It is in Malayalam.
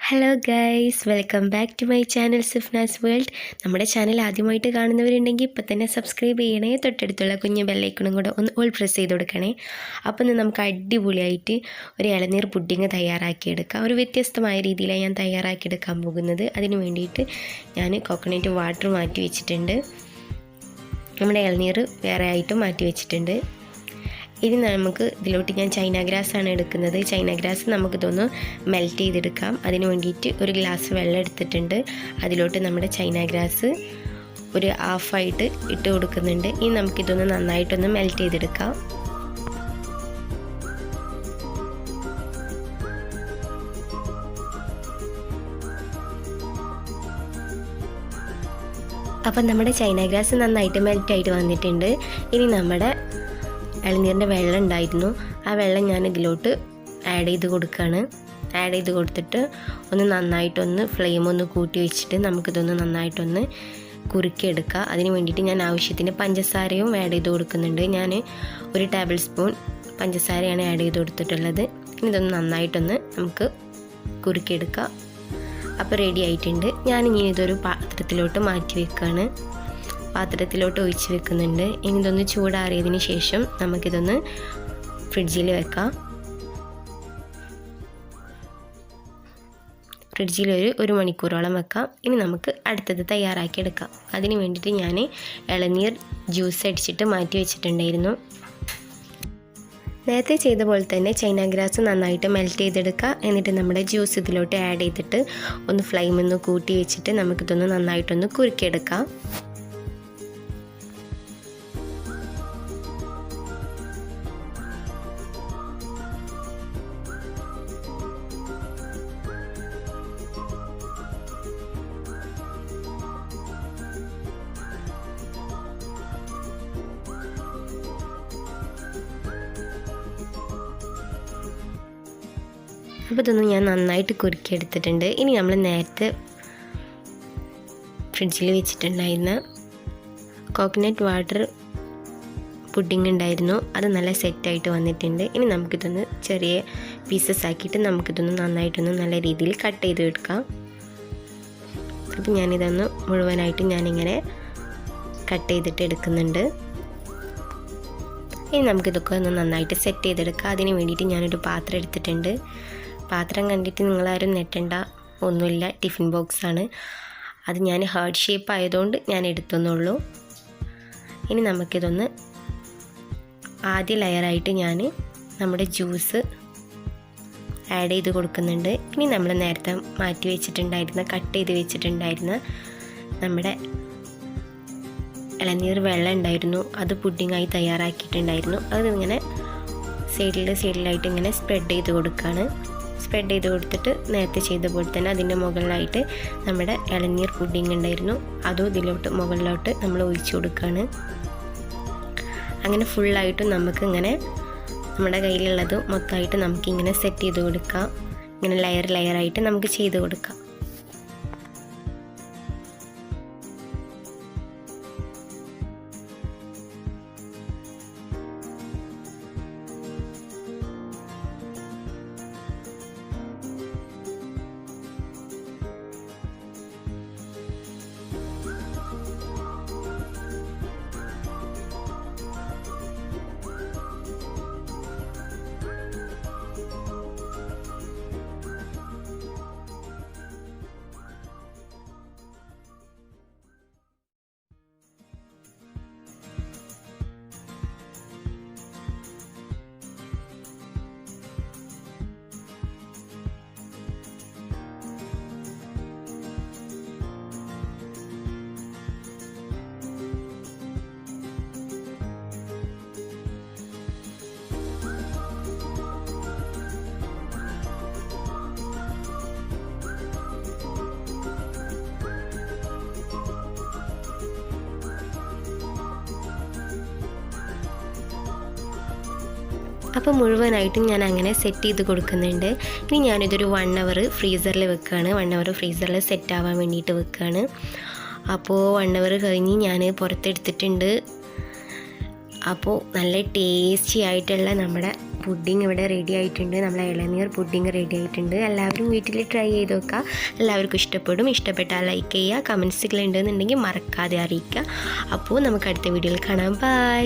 Hello guys, welcome back to my channel Sifnas world. നമ്മുടെ ചാനൽ ആദ്യമായിട്ട് കാണുന്നവരുണ്ടെങ്കിൽ ഇപ്പോൾ തന്നെ സബ്സ്ക്രൈബ് ചെയ്യണേ. തൊട്ടടുത്തുള്ള കുഞ്ഞ് ബെല്ലൈക്കണും കൂടെ ഒന്ന് ഓൾ പ്രസ് ചെയ്ത് കൊടുക്കണേ. അപ്പോൾ നമുക്ക് അടിപൊളിയായിട്ട് ഒരു ഇളനീർ പുഡിങ് തയ്യാറാക്കിയെടുക്കാം. ഒരു വ്യത്യസ്തമായ രീതിയിലാണ് ഞാൻ തയ്യാറാക്കിയെടുക്കാൻ പോകുന്നത്. അതിന് വേണ്ടിയിട്ട് ഞാൻ കോക്കനട്ട് വാട്ടർ മാറ്റി വെച്ചിട്ടുണ്ട്. നമ്മുടെ ഇളനീർ വേറെ ആയിട്ടും മാറ്റി വെച്ചിട്ടുണ്ട്. ഇനി നമുക്ക് ഇതിലോട്ട് ഞാൻ ചൈന ഗ്രാസ് ആണ് എടുക്കുന്നത്. ചൈന ഗ്രാസ് നമുക്കിതൊന്ന് മെൽറ്റ് ചെയ്തെടുക്കാം. അതിന് വേണ്ടിയിട്ട് ഒരു ഗ്ലാസ് വെള്ളം എടുത്തിട്ടുണ്ട്. അതിലോട്ട് നമ്മുടെ ചൈന ഗ്രാസ് ഒരു ഹാഫായിട്ട് ഇട്ട് കൊടുക്കുന്നുണ്ട്. ഇനി നമുക്കിതൊന്ന് നന്നായിട്ടൊന്ന് മെൽറ്റ് ചെയ്തെടുക്കാം. അപ്പം നമ്മുടെ ചൈന ഗ്രാസ് നന്നായിട്ട് മെൽറ്റായിട്ട് വന്നിട്ടുണ്ട്. ഇനി നമ്മുടെ ഇളനീരിൻ്റെ വെള്ളം ഉണ്ടായിരുന്നു, ആ വെള്ളം ഞാൻ ഇതിലോട്ട് ആഡ് ചെയ്ത് കൊടുക്കുകയാണ്. ആഡ് ചെയ്ത് കൊടുത്തിട്ട് ഒന്ന് നന്നായിട്ടൊന്ന് ഫ്ലെയിം ഒന്ന് കൂട്ടി വെച്ചിട്ട് നമുക്കിതൊന്ന് നന്നായിട്ടൊന്ന് കുറുക്കിയെടുക്കുക. അതിന് വേണ്ടിയിട്ട് ഞാൻ ആവശ്യത്തിന് പഞ്ചസാരയും ആഡ് ചെയ്ത് കൊടുക്കുന്നുണ്ട്. ഞാൻ 1 ടേബിൾ സ്പൂൺ പഞ്ചസാരയാണ് ആഡ് ചെയ്ത് കൊടുത്തിട്ടുള്ളത്. ഇനി ഇതൊന്ന് നന്നായിട്ടൊന്ന് നമുക്ക് കുറുക്കിയെടുക്കുക. അപ്പോൾ റെഡി ആയിട്ടുണ്ട്. ഞാനിനി ഇതൊരു പാത്രത്തിലോട്ട് മാറ്റി വെക്കുകയാണ്. പാത്രത്തിലോട്ട് ഒഴിച്ച് വെക്കുന്നുണ്ട്. ഇനി ഇതൊന്ന് ചൂടാറിയതിന് ശേഷം നമുക്കിതൊന്ന് ഫ്രിഡ്ജിൽ വെക്കാം. ഫ്രിഡ്ജിൽ ഒരു മണിക്കൂറോളം വെക്കാം. ഇനി നമുക്ക് അടുത്തത് തയ്യാറാക്കിയെടുക്കാം. അതിന് വേണ്ടിയിട്ട് ഞാൻ ഇളനീർ ജ്യൂസ് അടിച്ചിട്ട് മാറ്റി വെച്ചിട്ടുണ്ടായിരുന്നു. നേരത്തെ ചെയ്ത പോലെ തന്നെ ചൈന ഗ്രാസ് നന്നായിട്ട് മെൽറ്റ് ചെയ്തെടുക്കുക. എന്നിട്ട് നമ്മുടെ ജ്യൂസ് ഇതിലോട്ട് ആഡ് ചെയ്തിട്ട് ഒന്ന് ഫ്ലെയിം ഒന്ന് കൂട്ടി വെച്ചിട്ട് നമുക്കിതൊന്ന് നന്നായിട്ടൊന്ന് കുറുക്കിയെടുക്കാം. അപ്പോൾ ഇതൊന്നും ഞാൻ നന്നായിട്ട് കുറുക്കിയെടുത്തിട്ടുണ്ട്. ഇനി നമ്മൾ നേരത്തെ ഫ്രിഡ്ജിൽ വെച്ചിട്ടുണ്ടായിരുന്ന കോക്കനട്ട് വാട്ടർ പുഡിങ് ഉണ്ടായിരുന്നു, അത് നല്ല സെറ്റായിട്ട് വന്നിട്ടുണ്ട്. ഇനി നമുക്കിതൊന്ന് ചെറിയ പീസസ് ആക്കിയിട്ട് നമുക്കിതൊന്ന് നന്നായിട്ടൊന്ന് നല്ല രീതിയിൽ കട്ട് ചെയ്ത് എടുക്കാം. അപ്പോൾ ഞാനിതൊന്ന് മുഴുവനായിട്ട് ഞാനിങ്ങനെ കട്ട് ചെയ്തിട്ട് എടുക്കുന്നുണ്ട്. ഇനി നമുക്കിതൊക്കെ ഒന്ന് നന്നായിട്ട് സെറ്റ് ചെയ്തെടുക്കാം. അതിന് വേണ്ടിയിട്ട് ഞാനൊരു പാത്രം എടുത്തിട്ടുണ്ട്. പാത്രം കണ്ടിട്ട് നിങ്ങളാരും നെട്ടണ്ട, ഒന്നുമില്ല, ടിഫിൻ ബോക്സാണ്. അത് ഞാൻ ഹാർട്ട് ഷേപ്പ് ആയതുകൊണ്ട് ഞാൻ എടുത്തെന്നുള്ളൂ. ഇനി നമുക്കിതൊന്ന് ആദ്യ ലെയറായിട്ട് ഞാൻ നമ്മുടെ ജ്യൂസ് ആഡ് ചെയ്ത് കൊടുക്കുന്നുണ്ട്. ഇനി നമ്മൾ നേരത്തെ മാറ്റി വെച്ചിട്ടുണ്ടായിരുന്ന കട്ട് ചെയ്ത് വെച്ചിട്ടുണ്ടായിരുന്ന നമ്മുടെ ഇളനീർ വെള്ളം ഉണ്ടായിരുന്നു, അത് പുഡിങ്ങായി തയ്യാറാക്കിയിട്ടുണ്ടായിരുന്നു. അത് ഇങ്ങനെ സൈഡിലായിട്ട് ഇങ്ങനെ സ്പ്രെഡ് ചെയ്ത് കൊടുക്കുകയാണ്. സ്പ്രെഡ് ചെയ്ത് കൊടുത്തിട്ട് നേരത്തെ ചെയ്ത പോലെ തന്നെ അതിൻ്റെ മുകളിലായിട്ട് നമ്മുടെ ഇളനീർ പുഡിങ് ഉണ്ടായിരുന്നു, അതും ഇതിലോട്ട് മുകളിലോട്ട് നമ്മൾ ഒഴിച്ചു കൊടുക്കുകയാണ്. അങ്ങനെ ഫുള്ളായിട്ടും നമുക്കിങ്ങനെ നമ്മുടെ കയ്യിലുള്ളത് മൊത്തമായിട്ട് നമുക്കിങ്ങനെ സെറ്റ് ചെയ്ത് കൊടുക്കാം. ഇങ്ങനെ ലെയറായിട്ട് നമുക്ക് ചെയ്ത് കൊടുക്കാം. അപ്പോൾ മുഴുവനായിട്ടും ഞാൻ അങ്ങനെ സെറ്റ് ചെയ്ത് കൊടുക്കുന്നുണ്ട്. ഇനി ഞാനിതൊരു 1 hour ഫ്രീസറിൽ വെക്കുകയാണ്. 1 hour ഫ്രീസറിൽ സെറ്റ് ആവാൻ വേണ്ടിയിട്ട് വെക്കുകയാണ്. അപ്പോൾ 1 hour കഴിഞ്ഞ് ഞാൻ പുറത്തെടുത്തിട്ടുണ്ട്. അപ്പോൾ നല്ല ടേസ്റ്റി ആയിട്ടുള്ള നമ്മുടെ പുഡിങ് ഇവിടെ റെഡി ആയിട്ടുണ്ട്. നമ്മളെ ഇളനീർ പുഡിങ് റെഡി ആയിട്ടുണ്ട്. എല്ലാവരും വീട്ടിൽ ട്രൈ ചെയ്ത് നോക്കുക. എല്ലാവർക്കും ഇഷ്ടപ്പെടും. ഇഷ്ടപ്പെട്ടാൽ ലൈക്ക് ചെയ്യുക. കമൻസുകൾ ഉണ്ടെന്നുണ്ടെങ്കിൽ മറക്കാതെ അറിയിക്കുക. അപ്പോൾ നമുക്ക് അടുത്ത വീഡിയോയിൽ കാണാം. ബൈ.